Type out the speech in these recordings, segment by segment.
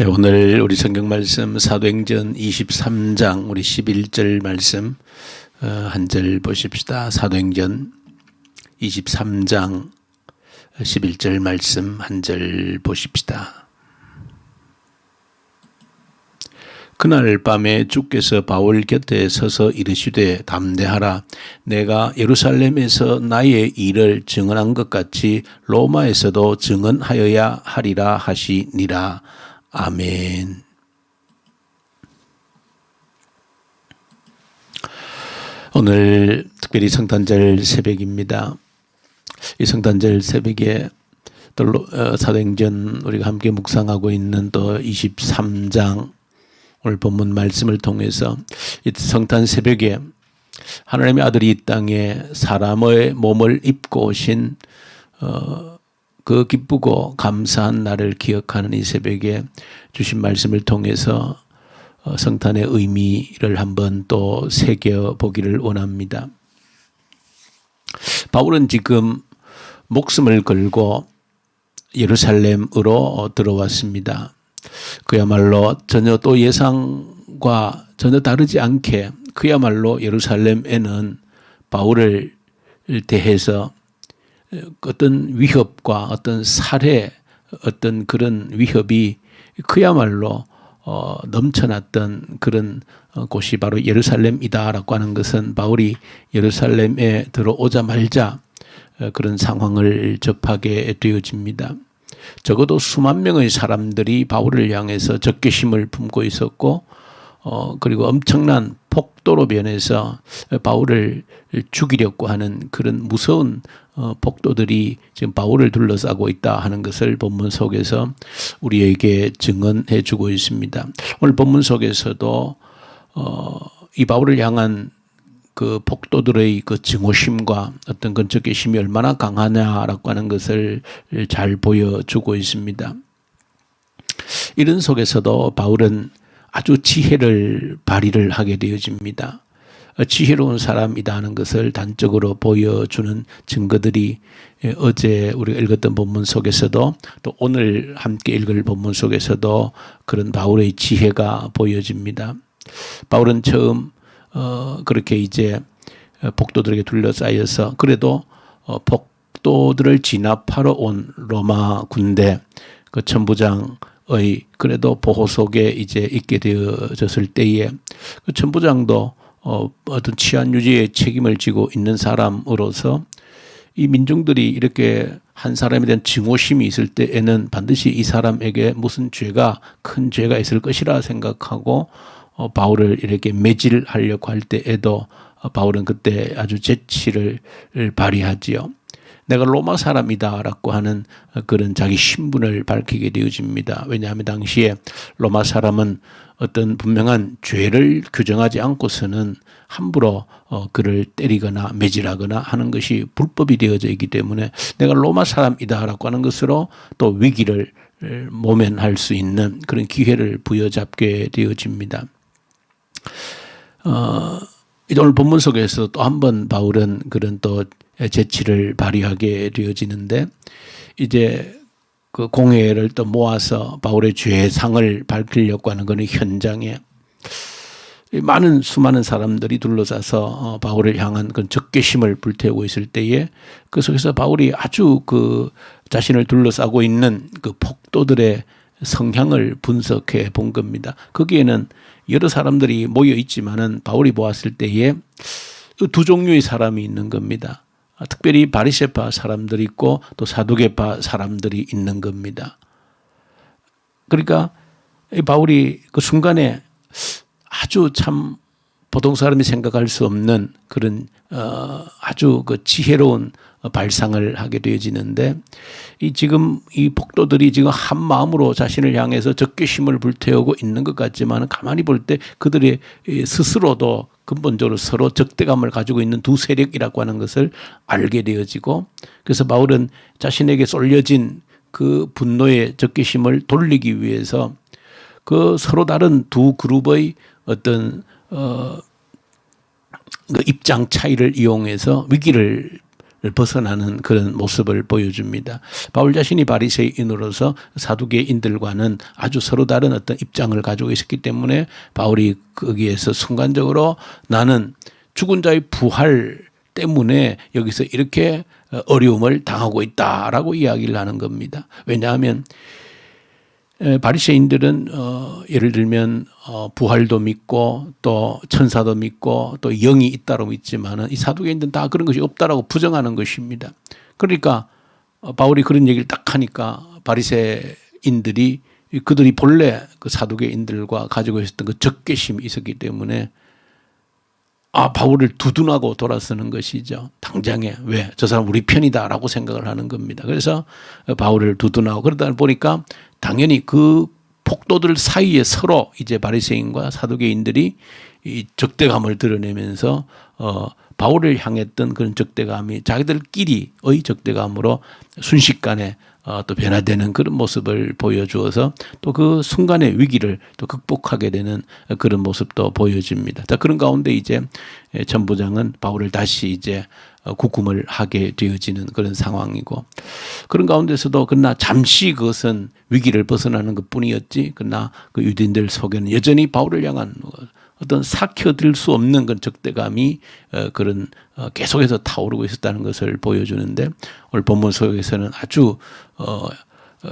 오늘 우리 성경 말씀 사도행전 23장 우리 11절 말씀 한 절 보십시다. 사도행전 23장 11절 말씀 한 절 보십시다. 그날 밤에 주께서 바울 곁에 서서 이르시되 담대하라. 내가 예루살렘에서 나의 일을 증언한 것 같이 로마에서도 증언하여야 하리라 하시니라. 아멘. 오늘 특별히 성탄절 새벽입니다. 이 성탄절 새벽에 사도행전 우리가 함께 묵상하고 있는 또 23장 오늘 본문 말씀을 통해서 이 성탄 새벽에 하나님의 아들이 이 땅에 사람의 몸을 입고 오신 그 기쁘고 감사한 날을 기억하는 이 새벽에 주신 말씀을 통해서 성탄의 의미를 한번 또 새겨보기를 원합니다. 바울은 지금 목숨을 걸고 예루살렘으로 들어왔습니다. 그야말로 전혀 또 예상과 전혀 다르지 않게 그야말로 예루살렘에는 바울을 대해서 어떤 위협과 어떤 살해, 어떤 그런 위협이 그야말로 넘쳐났던 그런 곳이 바로 예루살렘이다라고 하는 것은 바울이 예루살렘에 들어오자마자 그런 상황을 접하게 되어집니다. 적어도 수만 명의 사람들이 바울을 향해서 적개심을 품고 있었고 그리고 엄청난 폭도로 변해서 바울을 죽이려고 하는 그런 무서운 폭도들이 지금 바울을 둘러싸고 있다 하는 것을 본문 속에서 우리에게 증언해 주고 있습니다. 오늘 본문 속에서도 이 바울을 향한 그 폭도들의 그 증오심과 어떤 그 적개심이 얼마나 강하냐라고 하는 것을 잘 보여주고 있습니다. 이런 속에서도 바울은 아주 지혜를 발휘를 하게 되어집니다. 지혜로운 사람이다 하는 것을 단적으로 보여주는 증거들이 어제 우리가 읽었던 본문 속에서도 또 오늘 함께 읽을 본문 속에서도 그런 바울의 지혜가 보여집니다. 바울은 처음 그렇게 이제 폭도들에게 둘러싸여서 그래도 폭도들을 진압하러 온 로마 군대 그 천부장의 그래도 보호 속에 이제 있게 되어졌을 때에 그 천부장도 어떤 치안 유지의 책임을 지고 있는 사람으로서 이 민중들이 이렇게 한 사람에 대한 증오심이 있을 때에는 반드시 이 사람에게 무슨 큰 죄가 있을 것이라 생각하고 바울을 이렇게 매질하려고 할 때에도 바울은 그때 아주 재치를 발휘하지요. 내가 로마 사람이다라고 하는 그런 자기 신분을 밝히게 되어집니다. 왜냐하면 당시에 로마 사람은 어떤 분명한 죄를 규정하지 않고서는 함부로 그를 때리거나 매질하거나 하는 것이 불법이 되어져 있기 때문에 내가 로마 사람이다라고 하는 것으로 또 위기를 모면할 수 있는 그런 기회를 부여잡게 되어집니다. 오늘 본문 속에서 또 한 번 바울은 그런 또 재치를 발휘하게 되어지는데 이제 그 공회를 또 모아서 바울의 죄상을 밝히려고 하는 그런 현장에 수많은 사람들이 둘러싸서 바울을 향한 그 적개심을 불태우고 있을 때에 그 속에서 바울이 아주 그 자신을 둘러싸고 있는 그 폭도들의 성향을 분석해 본 겁니다. 거기에는 여러 사람들이 모여 있지만은 바울이 보았을 때에 두 종류의 사람이 있는 겁니다. 특별히 바리새파 사람들이 있고 또 사두개파 사람들이 있는 겁니다. 그러니까 바울이 그 순간에 아주 참 보통 사람이 생각할 수 없는 그런 아주 그 지혜로운 발상을 하게 되어지는데 지금 이 폭도들이 지금 한 마음으로 자신을 향해서 적개심을 불태우고 있는 것 같지만 가만히 볼 때 그들의 스스로도 근본적으로 서로 적대감을 가지고 있는 두 세력이라고 하는 것을 알게 되어지고 그래서 바울은 자신에게 쏠려진 그 분노의 적개심을 돌리기 위해서 그 서로 다른 두 그룹의 어떤 그 입장 차이를 이용해서 위기를 벗어나는 그런 모습을 보여줍니다. 바울 자신이 바리새인으로서 사두개인들과는 아주 서로 다른 어떤 입장을 가지고 있었기 때문에 바울이 거기에서 순간적으로 나는 죽은 자의 부활 때문에 여기서 이렇게 어려움을 당하고 있다라고 이야기를 하는 겁니다. 왜냐하면 바리새인들은 예를 들면 부활도 믿고 또 천사도 믿고 또 영이 있다고 믿지만은 이 사두개인들은 다 그런 것이 없다라고 부정하는 것입니다. 그러니까 바울이 그런 얘기를 딱 하니까 바리새인들이 그들이 본래 그 사두개인들과 가지고 있었던 그 적개심이 있었기 때문에 바울을 두둔하고 돌아서는 것이죠. 당장에 왜 저 사람 우리 편이다라고 생각을 하는 겁니다. 그래서 바울을 두둔하고 그러다 보니까 당연히 그 폭도들 사이에 서로 이제 바리새인과 사두개인들이 이 적대감을 드러내면서 바울을 향했던 그런 적대감이 자기들끼리의 적대감으로 순식간에 또 변화되는 그런 모습을 보여주어서 또 그 순간의 위기를 또 극복하게 되는 그런 모습도 보여집니다. 자, 그런 가운데 이제 천부장은 바울을 다시 이제 구금을 하게 되어지는 그런 상황이고, 그런 가운데서도 그러나 잠시 그것은 위기를 벗어나는 것 뿐이었지, 그러나 그 유대인들 속에는 여전히 바울을 향한 어떤 삭혀들 수 없는 그런 적대감이 그런 계속해서 타오르고 있었다는 것을 보여주는데, 오늘 본문 속에서는 아주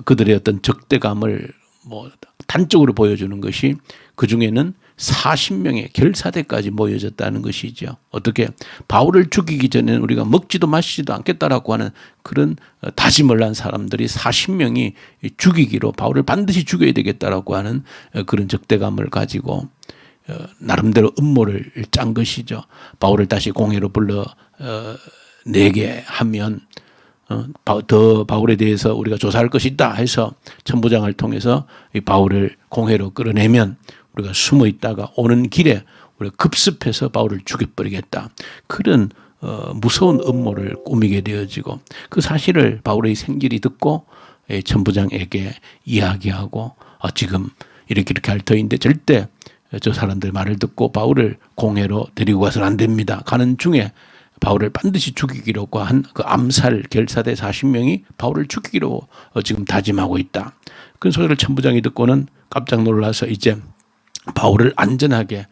그들의 어떤 적대감을 단적으로 보여주는 것이 그 중에는 40명의 결사대까지 모여졌다는 것이죠. 어떻게 바울을 죽이기 전에는 우리가 먹지도 마시지도 않겠다라고 하는 그런 다짐을 한 사람들이 40명이 죽이기로 바울을 반드시 죽여야 되겠다라고 하는 그런 적대감을 가지고 나름대로 음모를 짠 것이죠. 바울을 다시 공회로 불러 내게 하면 더 바울에 대해서 우리가 조사할 것이다 해서 천부장을 통해서 이 바울을 공회로 끌어내면 우리가 숨어 있다가 오는 길에 우리가 급습해서 바울을 죽여버리겠다. 그런 무서운 음모를 꾸미게 되어지고, 그 사실을 바울의 생길이 듣고 천부장에게 이야기하고 지금 이렇게 할 터인데 절대 저 사람들 말을 듣고 바울을 공회로 데리고 가서는 안 됩니다. 가는 중에 바울을 반드시 죽이기로 한 그 암살 결사대 40명이 바울을 죽이기로 지금 다짐하고 있다. 그 소리를 천부장이 듣고는 깜짝 놀라서 이제 바울을 안전하게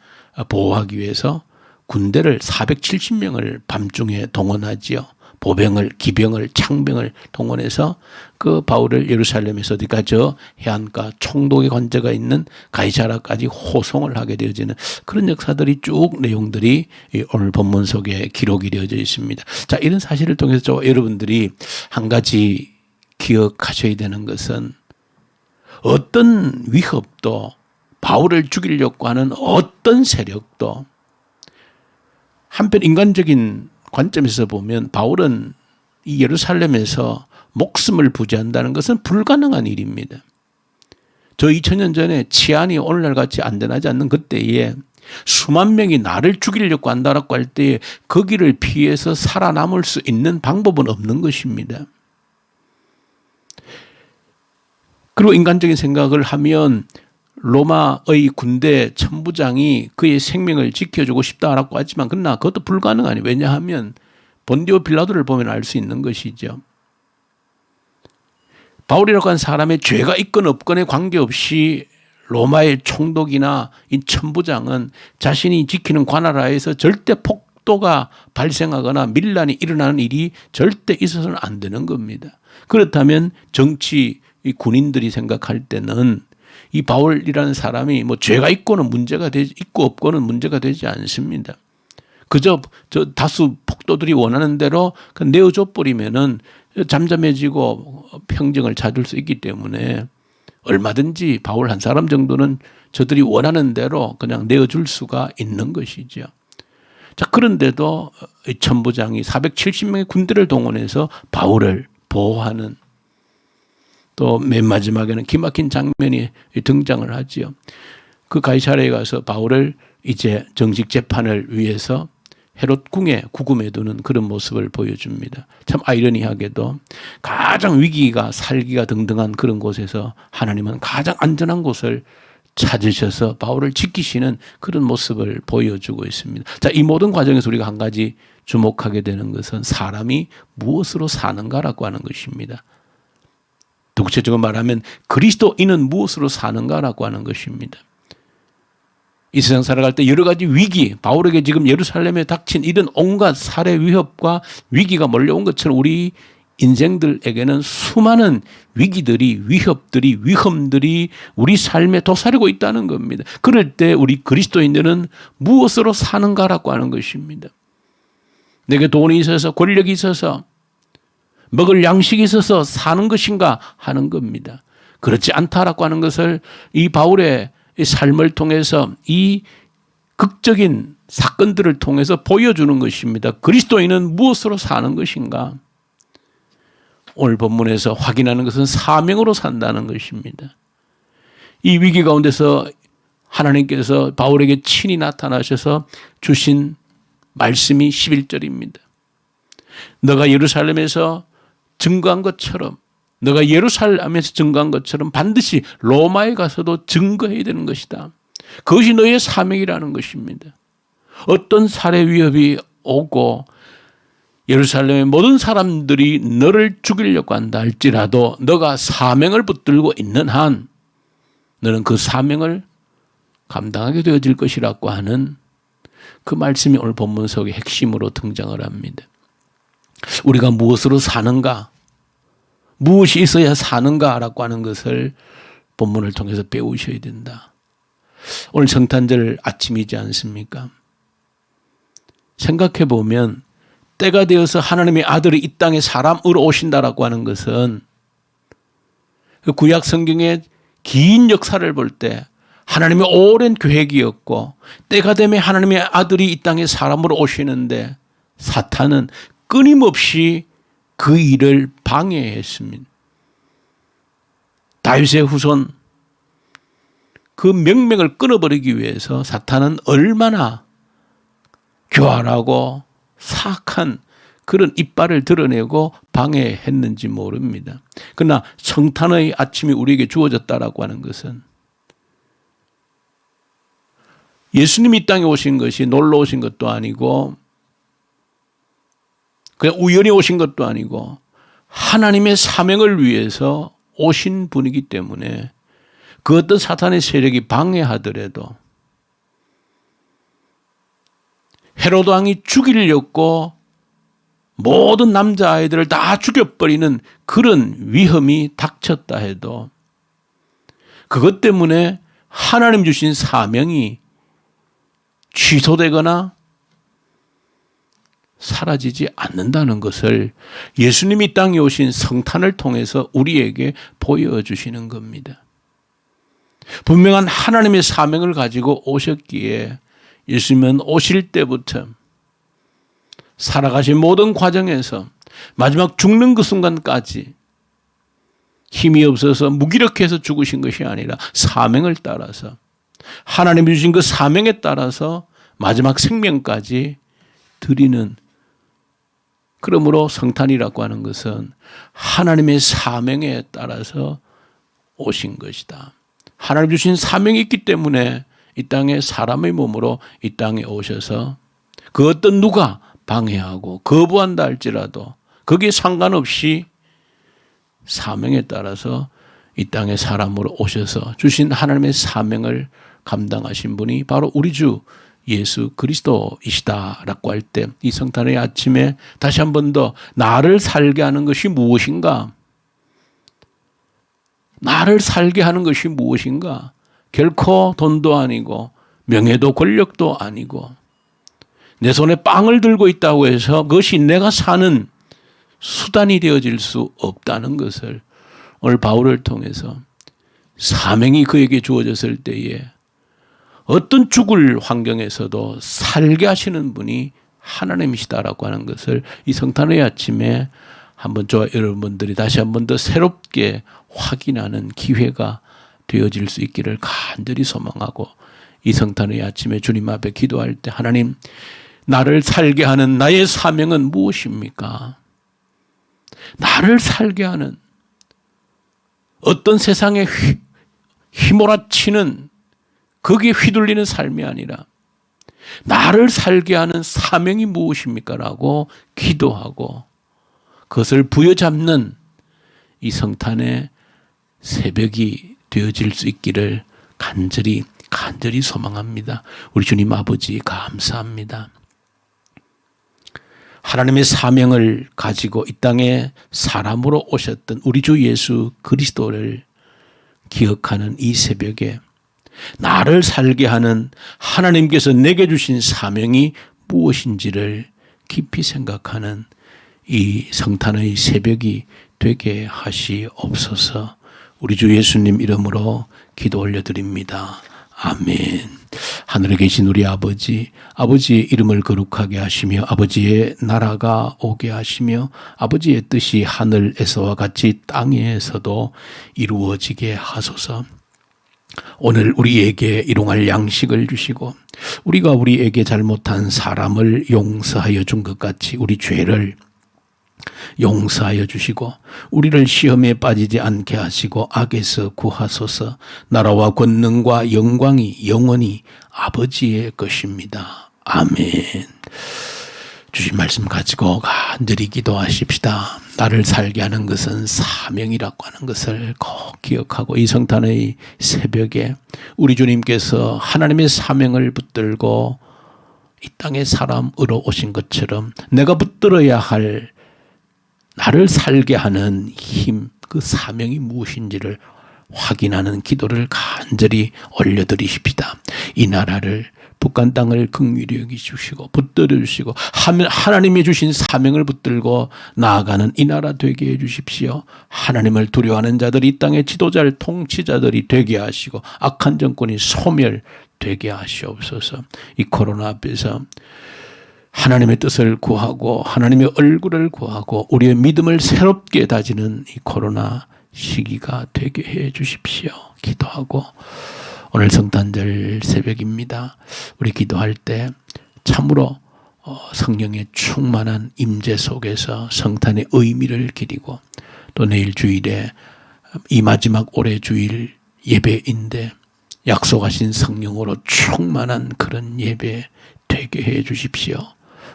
보호하기 위해서 군대를 470명을 밤중에 동원하지요. 보병을, 기병을, 창병을 동원해서 그 바울을 예루살렘에서 어디가 저 해안가 총독의 관저가 있는 가이사라까지 호송을 하게 되어지는 그런 역사들이 쭉 내용들이 오늘 본문 속에 기록이 되어져 있습니다. 자, 이런 사실을 통해서 여러분들이 한 가지 기억하셔야 되는 것은 어떤 위협도, 바울을 죽이려고 하는 어떤 세력도 한편 인간적인 관점에서 보면 바울은 이 예루살렘에서 목숨을 부지한다는 것은 불가능한 일입니다. 저 2000년 전에 치안이 오늘날 같이 안전하지 않는 그때에 수만 명이 나를 죽이려고 한다라고 할 때에 거기를 피해서 살아남을 수 있는 방법은 없는 것입니다. 그리고 인간적인 생각을 하면 로마의 군대 천부장이 그의 생명을 지켜주고 싶다라고 하지만 그러나 그것도 불가능하니, 왜냐하면 본디오 빌라도를 보면 알 수 있는 것이죠. 바울이라고 하는 사람의 죄가 있건 없건에 관계없이 로마의 총독이나 이 천부장은 자신이 지키는 관할하에서 절대 폭도가 발생하거나 밀란이 일어나는 일이 절대 있어서는 안 되는 겁니다. 그렇다면 정치 이 군인들이 생각할 때는 이 바울이라는 사람이 죄가 있고는 문제가 되지, 있고 없고는 문제가 되지 않습니다. 그저 저 다수 폭도들이 원하는 대로 내어줘 버리면은 잠잠해지고 평정을 찾을 수 있기 때문에 얼마든지 바울 한 사람 정도는 저들이 원하는 대로 그냥 내어줄 수가 있는 것이죠. 자, 그런데도 천부장이 470명의 군대를 동원해서 바울을 보호하는, 또 맨 마지막에는 기막힌 장면이 등장을 하지요. 그 가이사랴에 가서 바울을 이제 정식 재판을 위해서 헤롯 궁에 구금해 두는 그런 모습을 보여줍니다. 참 아이러니하게도 가장 위기가 살기가 등등한 그런 곳에서 하나님은 가장 안전한 곳을 찾으셔서 바울을 지키시는 그런 모습을 보여주고 있습니다. 자, 이 모든 과정에서 우리가 한 가지 주목하게 되는 것은 사람이 무엇으로 사는가라고 하는 것입니다. 더 구체적으로 말하면 그리스도인은 무엇으로 사는가라고 하는 것입니다. 이 세상 살아갈 때 여러 가지 위기, 바울에게 지금 예루살렘에 닥친 이런 온갖 살해 위협과 위기가 몰려온 것처럼 우리 인생들에게는 수많은 위기들이, 위협들이, 위험들이 우리 삶에 도사리고 있다는 겁니다. 그럴 때 우리 그리스도인들은 무엇으로 사는가라고 하는 것입니다. 내게 돈이 있어서, 권력이 있어서, 먹을 양식이 있어서 사는 것인가 하는 겁니다. 그렇지 않다라고 하는 것을 이 바울의 삶을 통해서 이 극적인 사건들을 통해서 보여주는 것입니다. 그리스도인은 무엇으로 사는 것인가? 오늘 본문에서 확인하는 것은 사명으로 산다는 것입니다. 이 위기 가운데서 하나님께서 바울에게 친히 나타나셔서 주신 말씀이 11절입니다. 너가 예루살렘에서 증거한 것처럼, 너가 예루살렘에서 증거한 것처럼 반드시 로마에 가서도 증거해야 되는 것이다. 그것이 너의 사명이라는 것입니다. 어떤 살해 위협이 오고 예루살렘의 모든 사람들이 너를 죽이려고 한다 할지라도 너가 사명을 붙들고 있는 한 너는 그 사명을 감당하게 되어질 것이라고 하는 그 말씀이 오늘 본문 속의 핵심으로 등장을 합니다. 우리가 무엇으로 사는가, 무엇이 있어야 사는가라고 하는 것을 본문을 통해서 배우셔야 된다. 오늘 성탄절 아침이지 않습니까? 생각해 보면 때가 되어서 하나님의 아들이 이 땅에 사람으로 오신다라고 하는 것은 그 구약 성경의 긴 역사를 볼 때 하나님의 오랜 계획이었고 때가 되면 하나님의 아들이 이 땅에 사람으로 오시는데 사탄은 끊임없이 그 일을 방해했습니다. 다윗의 후손 그 명맥을 끊어버리기 위해서 사탄은 얼마나 교활하고 사악한 그런 이빨을 드러내고 방해했는지 모릅니다. 그러나 성탄의 아침이 우리에게 주어졌다라고 하는 것은 예수님이 이 땅에 오신 것이 놀러 오신 것도 아니고 그냥 우연히 오신 것도 아니고 하나님의 사명을 위해서 오신 분이기 때문에 그 어떤 사탄의 세력이 방해하더라도 헤로드 왕이 죽이려고 모든 남자아이들을 다 죽여버리는 그런 위험이 닥쳤다 해도 그것 때문에 하나님 주신 사명이 취소되거나 사라지지 않는다는 것을 예수님이 이 땅에 오신 성탄을 통해서 우리에게 보여주시는 겁니다. 분명한 하나님의 사명을 가지고 오셨기에 예수님은 오실 때부터 살아가신 모든 과정에서 마지막 죽는 그 순간까지 힘이 없어서 무기력해서 죽으신 것이 아니라 사명을 따라서 하나님이 주신 그 사명에 따라서 마지막 생명까지 드리는, 그러므로 성탄이라고 하는 것은 하나님의 사명에 따라서 오신 것이다. 하나님 주신 사명이 있기 때문에 이 땅에 사람의 몸으로 이 땅에 오셔서 그 어떤 누가 방해하고 거부한다 할지라도 거기에 상관없이 사명에 따라서 이 땅에 사람으로 오셔서 주신 하나님의 사명을 감당하신 분이 바로 우리 주 예수 그리스도이시다라고 할 때 이 성탄의 아침에 다시 한 번 더 나를 살게 하는 것이 무엇인가? 나를 살게 하는 것이 무엇인가? 결코 돈도 아니고 명예도 권력도 아니고 내 손에 빵을 들고 있다고 해서 그것이 내가 사는 수단이 되어질 수 없다는 것을 오늘 바울을 통해서 사명이 그에게 주어졌을 때에 어떤 죽을 환경에서도 살게 하시는 분이 하나님이시다라고 하는 것을 이 성탄의 아침에 한번 저와 여러분들이 다시 한번 더 새롭게 확인하는 기회가 되어질 수 있기를 간절히 소망하고 이 성탄의 아침에 주님 앞에 기도할 때 하나님, 나를 살게 하는 나의 사명은 무엇입니까? 나를 살게 하는 어떤 세상에 휘몰아치는 거기에 휘둘리는 삶이 아니라 나를 살게 하는 사명이 무엇입니까? 라고 기도하고 그것을 부여잡는 이 성탄의 새벽이 되어질 수 있기를 간절히 소망합니다. 우리 주님 아버지 감사합니다. 하나님의 사명을 가지고 이 땅에 사람으로 오셨던 우리 주 예수 그리스도를 기억하는 이 새벽에 나를 살게 하는 하나님께서 내게 주신 사명이 무엇인지를 깊이 생각하는 이 성탄의 새벽이 되게 하시옵소서. 우리 주 예수님 이름으로 기도 올려드립니다. 아멘. 하늘에 계신 우리 아버지, 아버지의 이름을 거룩하게 하시며 아버지의 나라가 오게 하시며 아버지의 뜻이 하늘에서와 같이 땅에서도 이루어지게 하소서. 오늘 우리에게 일용할 양식을 주시고 우리가 우리에게 잘못한 사람을 용서하여 준 것 같이 우리 죄를 용서하여 주시고 우리를 시험에 빠지지 않게 하시고 악에서 구하소서. 나라와 권능과 영광이 영원히 아버지의 것입니다. 아멘. 주신 말씀 가지고 간절히 기도하십시다. 나를 살게 하는 것은 사명이라고 하는 것을 꼭 기억하고 이 성탄의 새벽에 우리 주님께서 하나님의 사명을 붙들고 이 땅에 사람으로 오신 것처럼 내가 붙들어야 할 나를 살게 하는 힘, 그 사명이 무엇인지를 확인하는 기도를 간절히 올려드리십시다. 이 나라를 북한 땅을 긍휼히 여기주시고 붙들어 주시고 하나님이 주신 사명을 붙들고 나아가는 이 나라 되게 해주십시오. 하나님을 두려워하는 자들이 이 땅의 지도자를 통치자들이 되게 하시고 악한 정권이 소멸되게 하시옵소서. 이 코로나 앞에서 하나님의 뜻을 구하고 하나님의 얼굴을 구하고 우리의 믿음을 새롭게 다지는 이 코로나 시기가 되게 해 주십시오. 기도하고 오늘 성탄절 새벽입니다. 우리 기도할 때 참으로 성령의 충만한 임재 속에서 성탄의 의미를 기리고 또 내일 주일에 이 마지막 올해 주일 예배인데 약속하신 성령으로 충만한 그런 예배 되게 해 주십시오.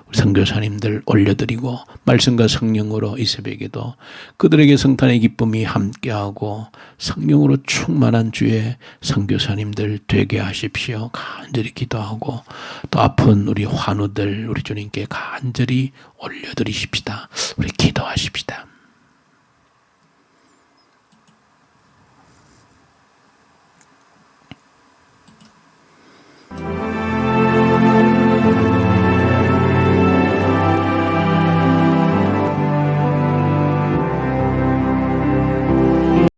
우리 선교사님들 올려드리고 말씀과 성령으로 이 새벽에도 그들에게 성탄의 기쁨이 함께하고 성령으로 충만한 주의 선교사님들 되게 하십시오. 간절히 기도하고 또 아픈 우리 환우들 우리 주님께 간절히 올려드리십시다. 우리 기도하십시다.